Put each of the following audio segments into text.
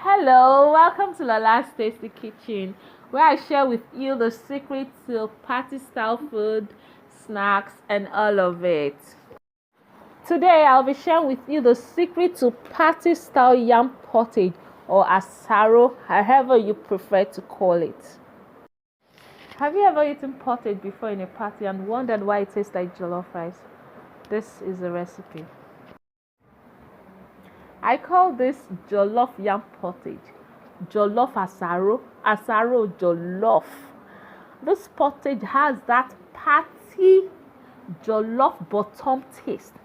Hello, welcome to Lola's Tasty Kitchen, where I share with you the secret to party style food, snacks, and all of it. Today, I'll be sharing with you the secret to party style yam pottage or asaro, however you prefer to call it. Have you ever eaten pottage before in a party and wondered why it tastes like jollof rice? This is the recipe. I call this jollof yam pottage, jollof asaro, asaro jollof. This pottage has that party jollof bottom taste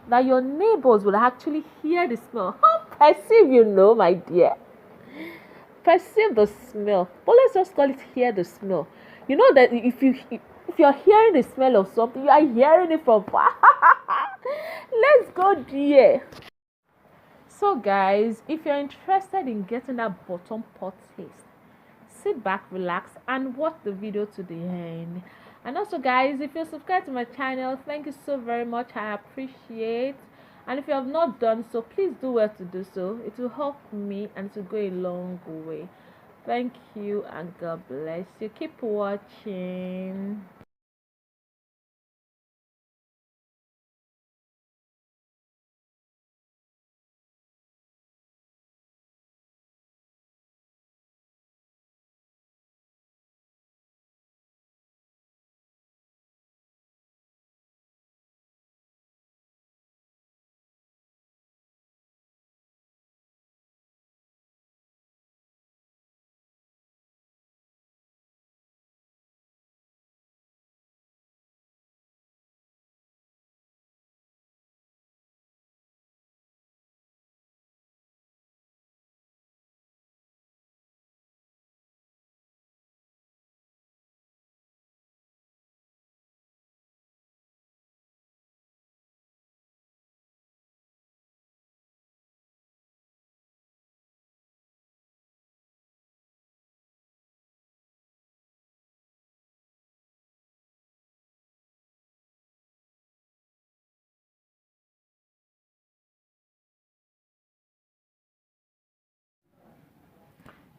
that your neighbors will actually hear the smell. Perceive, my dear. Perceive the smell. But let's just call it hear the smell. You know that if you're hearing the smell of something, you are hearing it from far. Let's go there. So guys, if you're interested in getting that bottom pot taste, sit back, relax, and watch the video to the end. And also guys, if you're subscribed to my channel, thank you so very much. I appreciate. And if you have not done so, please do well to do so. It will help me and it will go a long way. Thank you and God bless you. Keep watching.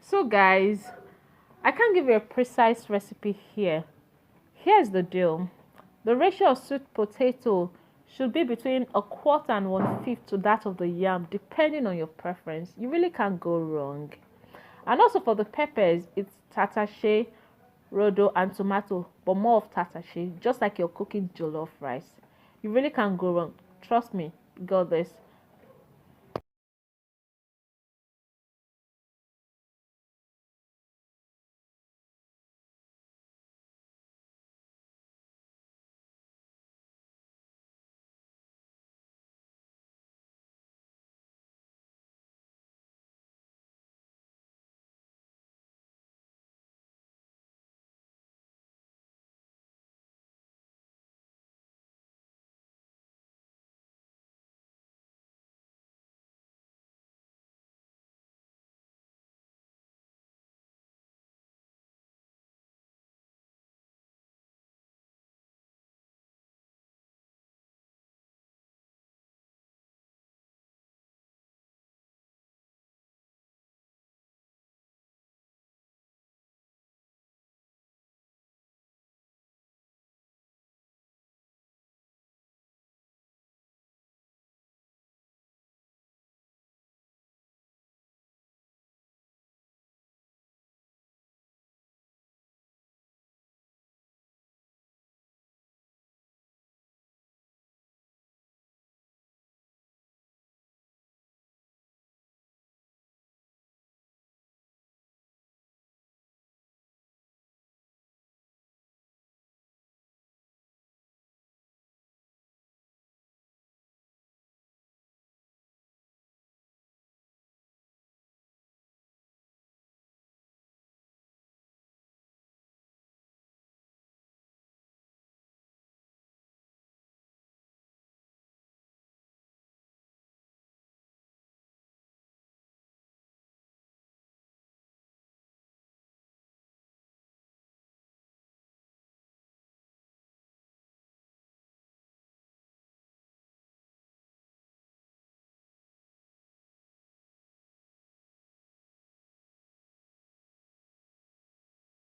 So guys, I can't give you a precise recipe here. Here's the deal. The ratio of sweet potato should be between a quarter and 1/5 to that of the yam, depending on your preference. You really can't go wrong. And also for the peppers, it's tatashe, rodo, and tomato, but more of tatashe, just like you're cooking jollof rice. You really can't go wrong. Trust me, you got this.